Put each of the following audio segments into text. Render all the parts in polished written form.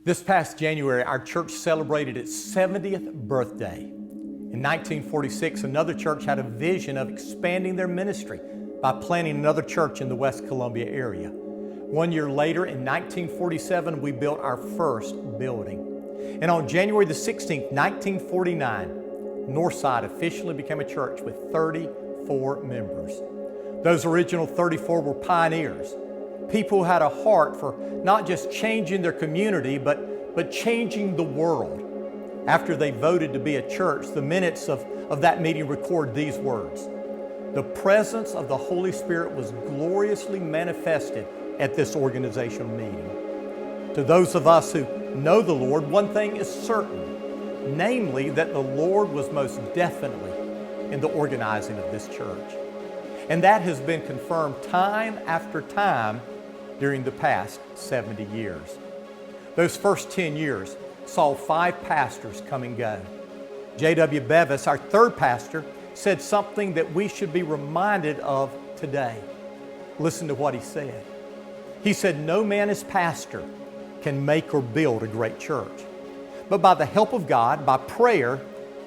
This past January, our church celebrated its 70th birthday. In 1946, another church had a vision of expanding their ministry by planting another church in the West Columbia area. 1 year later, in 1947, we built our first building. And on January the 16th, 1949, Northside officially became a church with 34 members. Those original 34 were pioneers, people who had a heart for not just changing their community, but changing the world. After they voted to be a church, the minutes of that meeting record these words: "The presence of the Holy Spirit was gloriously manifested at this organizational meeting." To those of us who know the Lord, one thing is certain, namely that the Lord was most definitely in the organizing of this church. And that has been confirmed time after time during the past 70 years. Those first 10 years saw 5 pastors come and go. J.W. Bevis, our third pastor, said something that we should be reminded of today. Listen to what he said. He said, "No man as pastor can make or build a great church, but by the help of God, by prayer,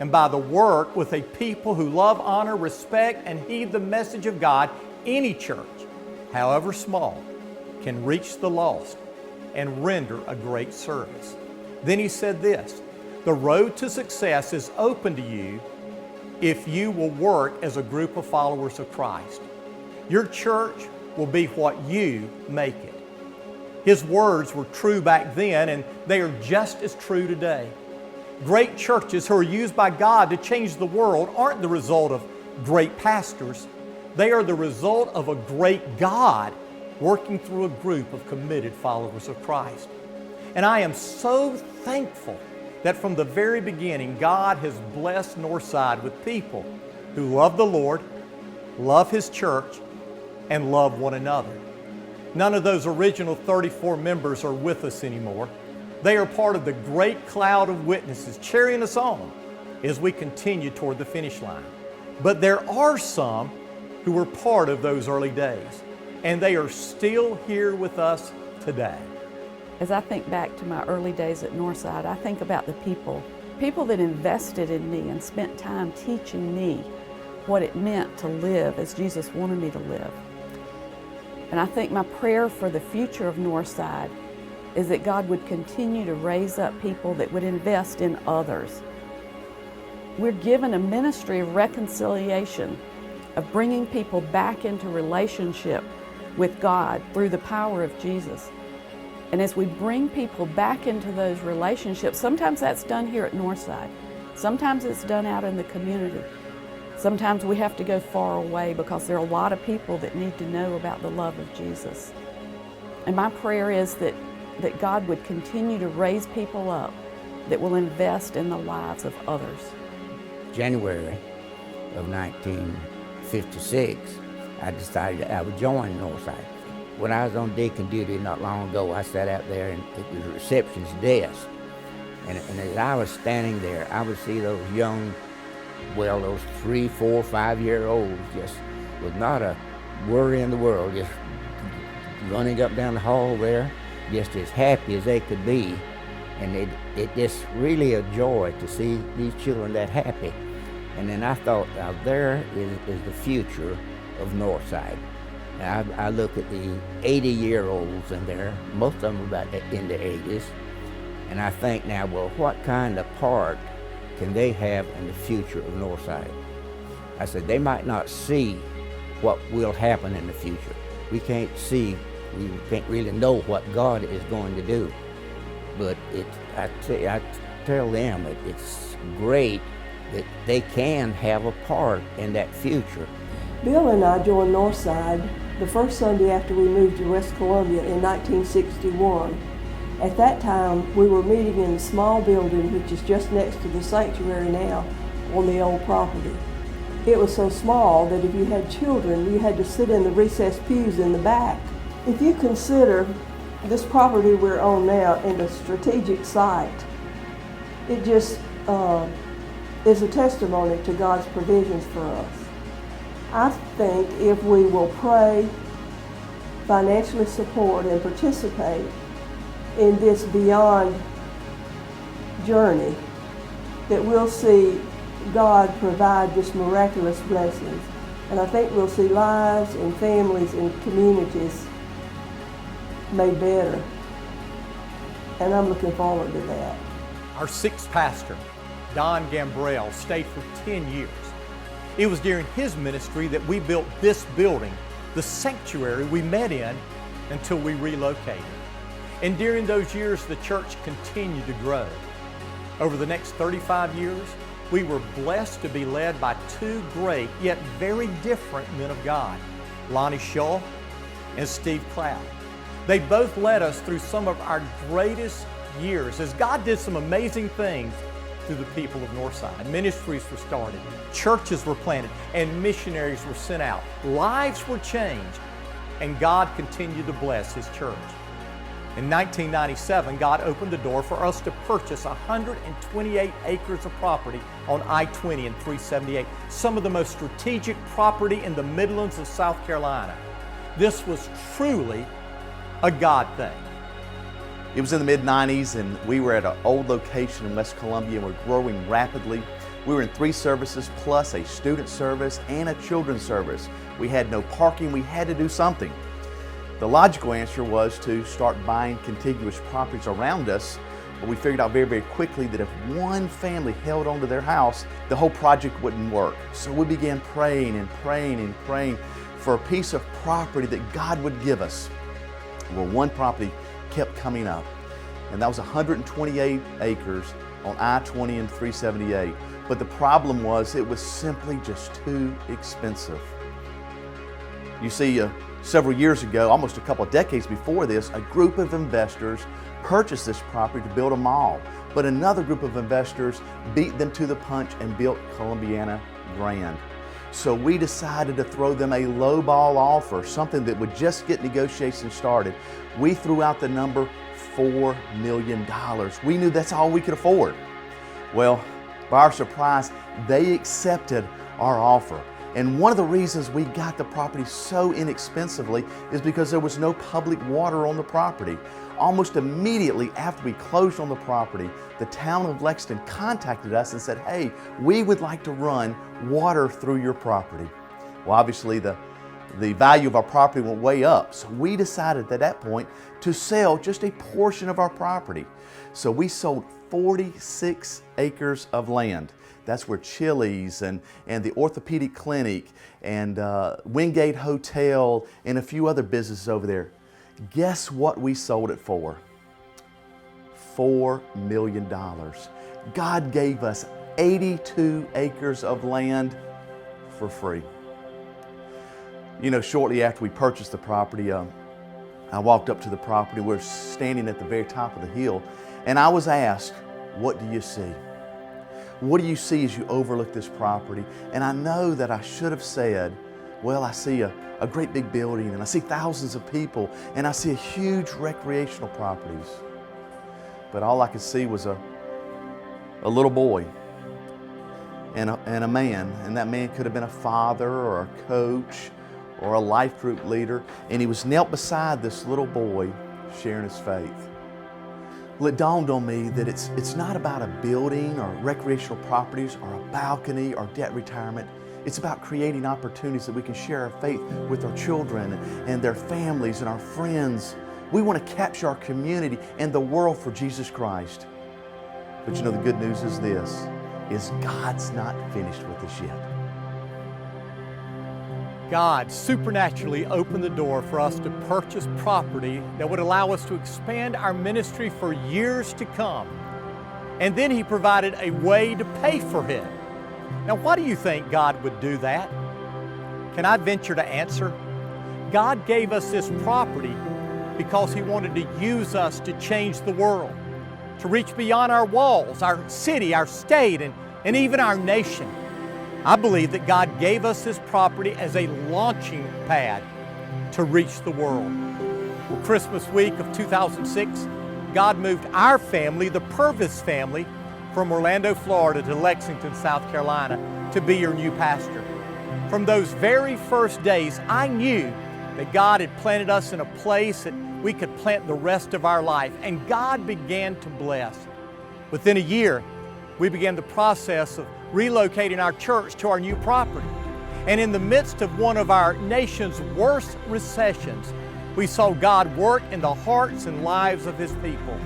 and by the work with a people who love, honor, respect, and heed the message of God, any church, however small, can reach the lost and render a great service." Then he said this: "The road to success is open to you if you will work as a group of followers of Christ. Your church will be what you make it." His words were true back then, and they are just as true today. Great churches who are used by God to change the world aren't the result of great pastors. They are the result of a great God working through a group of committed followers of Christ. And I am so thankful that from the very beginning, God has blessed Northside with people who love the Lord, love His church, and love one another. None of those original 34 members are with us anymore. They are part of the great cloud of witnesses cheering us on as we continue toward the finish line. But there are some who were part of those early days, and they are still here with us today. As I think back to my early days at Northside, I think about the people that invested in me and spent time teaching me what it meant to live as Jesus wanted me to live. And I think my prayer for the future of Northside is that God would continue to raise up people that would invest in others. We're given a ministry of reconciliation, of bringing people back into relationship with God through the power of Jesus. And as we bring people back into those relationships, sometimes that's done here at Northside. Sometimes it's done out in the community. Sometimes we have to go far away because there are a lot of people that need to know about the love of Jesus. And my prayer is that God would continue to raise people up that will invest in the lives of others. January of 1956, I decided I would join Northside. When I was on deacon duty not long ago, I sat out there and it was a receptionist desk. And as I was standing there, I would see those young, those 3, 4, 5-year-olds just with not a worry in the world, just running up down the hall there, just as happy as they could be. And it just really a joy to see these children that happy. And then I thought, now there is the future of Northside. And I look at the 80-year-olds in there, most of them are about in their 80s, and I think now, well, what kind of part can they have in the future of Northside? I said, they might not see what will happen in the future. We can't really know what God is going to do. But I tell them it's great that they can have a part in that future. Bill and I joined Northside the first Sunday after we moved to West Columbia in 1961. At that time, we were meeting in a small building which is just next to the sanctuary now on the old property. It was so small that if you had children, you had to sit in the recessed pews in the back. If you consider this property we're on now in a strategic site, it just is a testimony to God's provisions for us. I think if we will pray, financially support, and participate, in this beyond journey that we'll see God provide just miraculous blessings. And I think we'll see lives and families and communities made better. And I'm looking forward to that. Our sixth pastor, Don Gambrell, stayed for 10 years. It was during his ministry that we built this building, the sanctuary we met in, until we relocated. And during those years, the church continued to grow. Over the next 35 years, we were blessed to be led by two great, yet very different men of God, Lonnie Shaw and Steve Cloud. They both led us through some of our greatest years as God did some amazing things through the people of Northside. Ministries were started, churches were planted, and missionaries were sent out. Lives were changed, and God continued to bless His church. In 1997, God opened the door for us to purchase 128 acres of property on I-20 and 378, some of the most strategic property in the Midlands of South Carolina. This was truly a God thing. It was in the mid-90s, and we were at an old location in West Columbia, and we're growing rapidly. We were in 3 services plus a student service and a children's service. We had no parking. We had to do something. The logical answer was to start buying contiguous properties around us, but we figured out very, very quickly that if one family held onto their house, the whole project wouldn't work. So we began praying and praying and praying for a piece of property that God would give us. Well, one property kept coming up, and that was 128 acres on I-20 and 378. But the problem was it was simply just too expensive. You see, several years ago, almost a couple of decades before this, a group of investors purchased this property to build a mall, but another group of investors beat them to the punch and built Columbiana Grand. So we decided to throw them a lowball offer, something that would just get negotiations started. We threw out the number $4 million. We knew that's all we could afford. Well, by our surprise, they accepted our offer. And one of the reasons we got the property so inexpensively is because there was no public water on the property. Almost immediately after we closed on the property, the town of Lexington contacted us and said, hey, we would like to run water through your property. Well, obviously the value of our property went way up, so we decided at that point to sell just a portion of our property. So we sold 46 acres of land. That's where Chili's and the orthopedic clinic and Wingate Hotel and a few other businesses over there. Guess what we sold it for? $4 million. God gave us 82 acres of land for free. You know, shortly after we purchased the property, I walked up to the property. We're standing at the very top of the hill, and I was asked, what do you see? What do you see as you overlook this property? And I know that I should have said, well, I see a great big building, and I see thousands of people, and I see a huge recreational properties. But all I could see was a little boy and a man, and that man could have been a father or a coach or a life group leader, and he was knelt beside this little boy sharing his faith. Well, it dawned on me that it's not about a building or recreational properties or a balcony or debt retirement. It's about creating opportunities that we can share our faith with our children and their families and our friends. We want to capture our community and the world for Jesus Christ. But you know, the good news is this, is God's not finished with us yet. God supernaturally opened the door for us to purchase property that would allow us to expand our ministry for years to come. And then He provided a way to pay for it. Now, why do you think God would do that? Can I venture to answer? God gave us this property because He wanted to use us to change the world, to reach beyond our walls, our city, our state, and even our nation. I believe that God gave us this property as a launching pad to reach the world. Well, Christmas week of 2006, God moved our family, the Purvis family, from Orlando, Florida to Lexington, South Carolina to be your new pastor. From those very first days, I knew that God had planted us in a place that we could plant the rest of our life. And God began to bless. Within a year, we began the process of relocating our church to our new property. And in the midst of one of our nation's worst recessions, we saw God work in the hearts and lives of His people.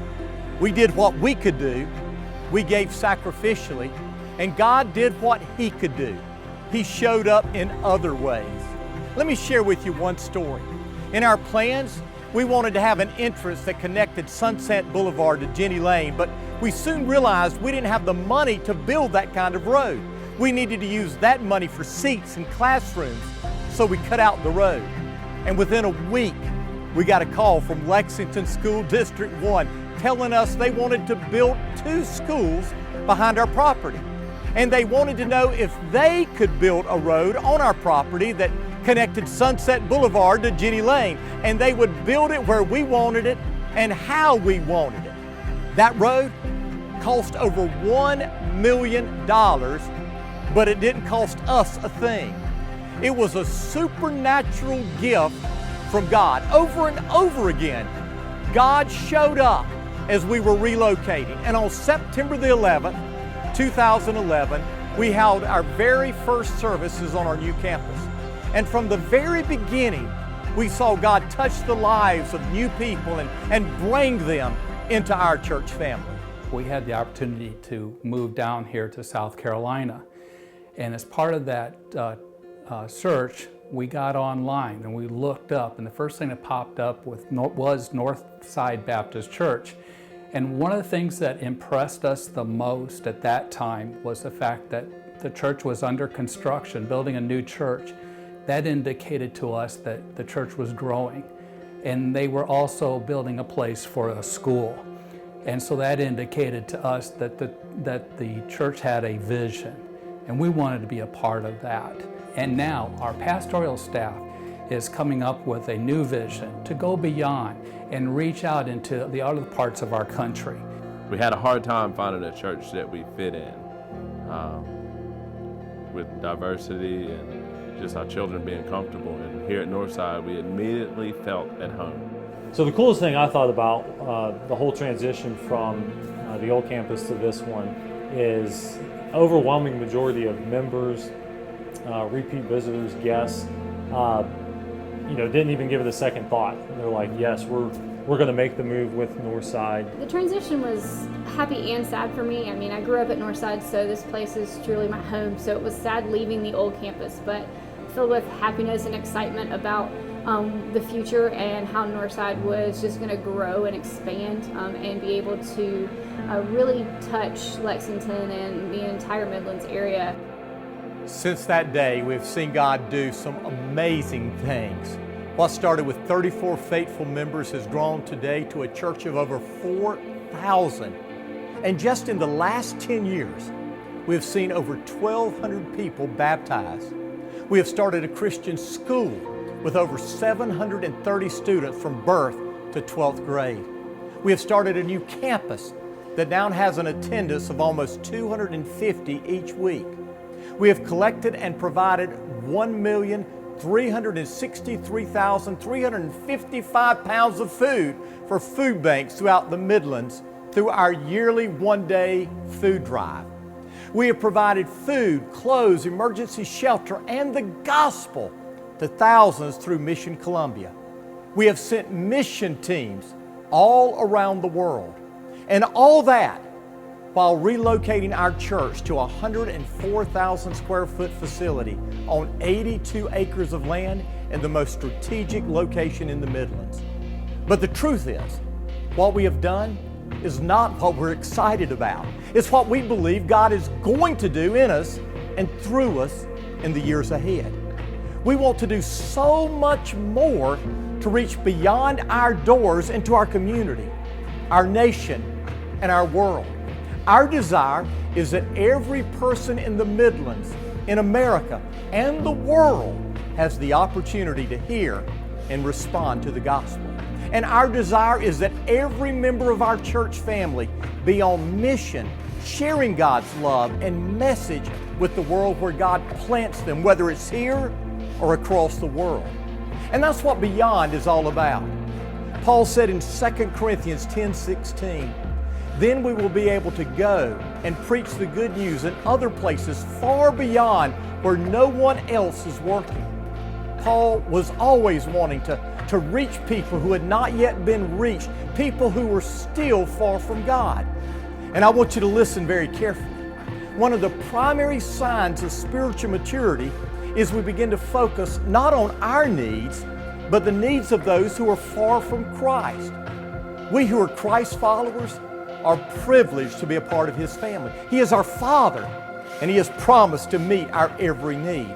We did what we could do. We gave sacrificially, and God did what He could do. He showed up in other ways. Let me share with you one story. In our plans, we wanted to have an entrance that connected Sunset Boulevard to Jenny Lane, but we soon realized we didn't have the money to build that kind of road. We needed to use that money for seats and classrooms, so we cut out the road. And within a week, we got a call from Lexington School District 1 telling us they wanted to build 2 schools behind our property. And they wanted to know if they could build a road on our property that connected Sunset Boulevard to Jenny Lane, and they would build it where we wanted it and how we wanted it. That road cost over $1 million, but it didn't cost us a thing. It was a supernatural gift from God. Over and over again, God showed up as we were relocating. And on September the 11th, 2011, we held our very first services on our new campus. And from the very beginning, we saw God touch the lives of new people and bring them into our church family. We had the opportunity to move down here to South Carolina. And as part of that search, we got online and we looked up, and the first thing that popped up was Northside Baptist Church. And one of the things that impressed us the most at that time was the fact that the church was under construction, building a new church. That indicated to us that the church was growing. And they were also building a place for a school. And so that indicated to us that the church had a vision, and we wanted to be a part of that. And now our pastoral staff is coming up with a new vision to go beyond and reach out into the other parts of our country. We had a hard time finding a church that we fit in, with diversity and just our children being comfortable. And here at Northside, we immediately felt at home. So the coolest thing I thought about the whole transition from the old campus to this one is overwhelming majority of members, repeat visitors, guests, didn't even give it a second thought. They're like, yes, we're going to make the move with Northside. The transition was happy and sad for me. I mean, I grew up at Northside, so this place is truly my home. So it was sad leaving the old campus, but filled with happiness and excitement about the future and how Northside was just going to grow and expand and be able to really touch Lexington and the entire Midlands area. Since that day, we've seen God do some amazing things. What started with 34 faithful members has grown today to a church of over 4,000. And just in the last 10 years, we have seen over 1,200 people baptized. We have started a Christian school with over 730 students from birth to 12th grade. We have started a new campus that now has an attendance of almost 250 each week. We have collected and provided 1,363,355 pounds of food for food banks throughout the Midlands through our yearly one-day food drive. We have provided food, clothes, emergency shelter, and the gospel to thousands through Mission Columbia. We have sent mission teams all around the world, and all that while relocating our church to a 104,000 square foot facility on 82 acres of land in the most strategic location in the Midlands. But the truth is, what we have done is not what we're excited about. It's what we believe God is going to do in us and through us in the years ahead. We want to do so much more to reach beyond our doors into our community, our nation, and our world. Our desire is that every person in the Midlands, in America, and the world has the opportunity to hear and respond to the gospel. And our desire is that every member of our church family be on mission, sharing God's love and message with the world where God plants them, whether it's here or across the world. And that's what Beyond is all about. Paul said in 2 Corinthians 10:16, then we will be able to go and preach the good news in other places far beyond where no one else is working. Paul was always wanting to reach people who had not yet been reached, people who were still far from God. And I want you to listen very carefully. One of the primary signs of spiritual maturity is we begin to focus not on our needs, but the needs of those who are far from Christ. We who are Christ followers are privileged to be a part of His family. He is our Father, and He has promised to meet our every need.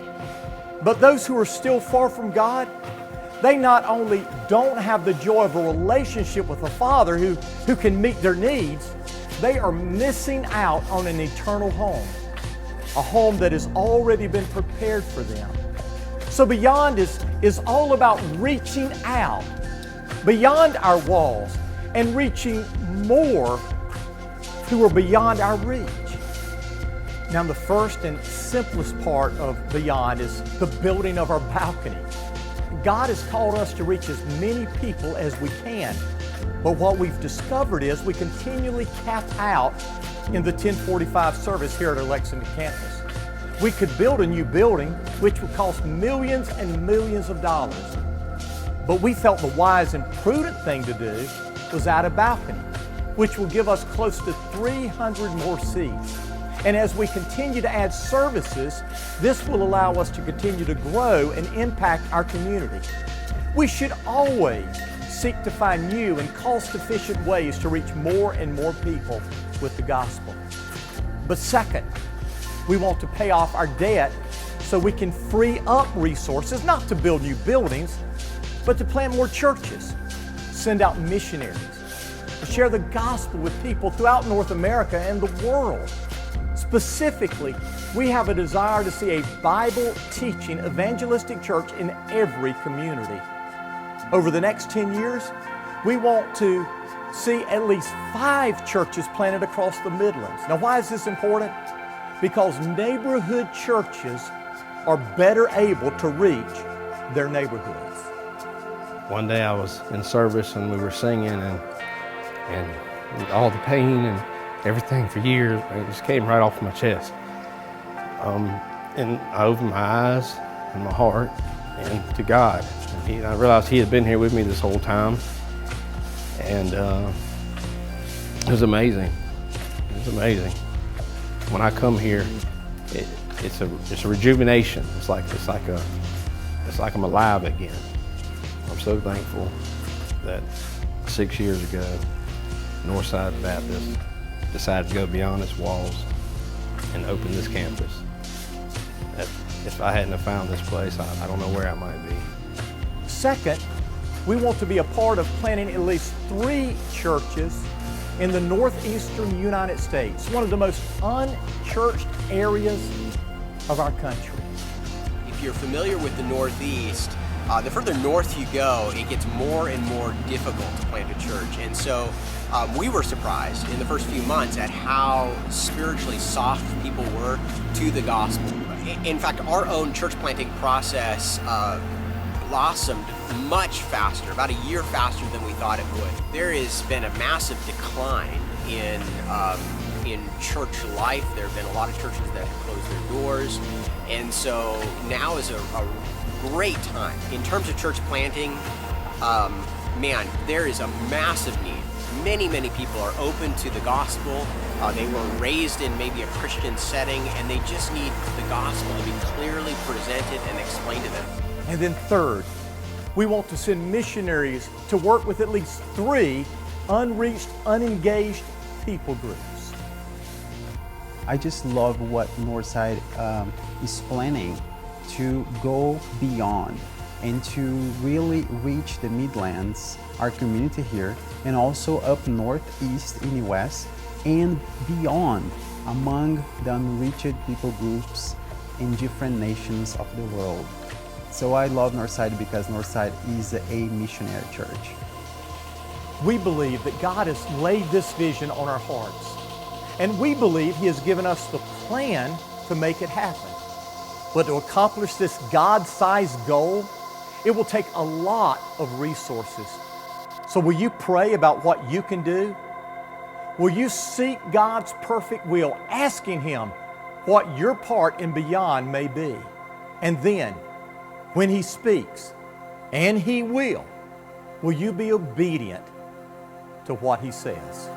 But those who are still far from God, they not only don't have the joy of a relationship with a Father who can meet their needs, they are missing out on an eternal home, a home that has already been prepared for them. So Beyond is all about reaching out beyond our walls and reaching more who are beyond our reach. Now, the first and simplest part of Beyond is the building of our balcony. God has called us to reach as many people as we can. But what we've discovered is we continually cap out in the 1045 service here at our Lexington campus. We could build a new building, which would cost millions and millions of dollars. But we felt the wise and prudent thing to do was add a balcony, which will give us close to 300 more seats. And as we continue to add services, this will allow us to continue to grow and impact our community. We should always seek to find new and cost-efficient ways to reach more and more people with the gospel. But second, we want to pay off our debt so we can free up resources, not to build new buildings, but to plant more churches, send out missionaries, to share the gospel with people throughout North America and the world. Specifically, we have a desire to see a Bible-teaching evangelistic church in every community. Over the next 10 years, we want to see at least 5 churches planted across the Midlands. Now, why is this important? Because neighborhood churches are better able to reach their neighborhoods. One day I was in service and we were singing and all the pain and everything for years, it just came right off my chest. And I opened my eyes and my heart and to God. And I realized He had been here with me this whole time. And it was amazing. It was amazing. When I come here, it's a rejuvenation. It's like I'm alive again. I'm so thankful that 6 years ago, Northside Baptist decided to go beyond its walls and open this campus. If I hadn't have found this place, I don't know where I might be. Second, we want to be a part of planting at least 3 churches in the northeastern United States, one of the most unchurched areas of our country. If you're familiar with the Northeast, the further north you go, it gets more and more difficult to plant a church. And so we were surprised in the first few months at how spiritually soft people were to the gospel. In fact, our own church planting process blossomed much faster, about a year faster than we thought it would. There has been a massive decline in church life. There have been a lot of churches that have closed their doors. And so now is a great time. In terms of church planting, man, there is a massive need. Many people are open to the gospel. They were raised in maybe a Christian setting, and they just need the gospel to be clearly presented and explained to them. And then third, we want to send missionaries to work with at least 3 unreached, unengaged people groups. I just love what Northside is planning to go beyond and to really reach the Midlands, our community here, and also up northeast in the west and beyond among the unreached people groups in different nations of the world. So I love Northside because Northside is a missionary church. We believe that God has laid this vision on our hearts, and we believe He has given us the plan to make it happen. But to accomplish this God-sized goal, it will take a lot of resources. So will you pray about what you can do? Will you seek God's perfect will, asking Him what your part and beyond may be? And then, when He speaks, and He will you be obedient to what He says?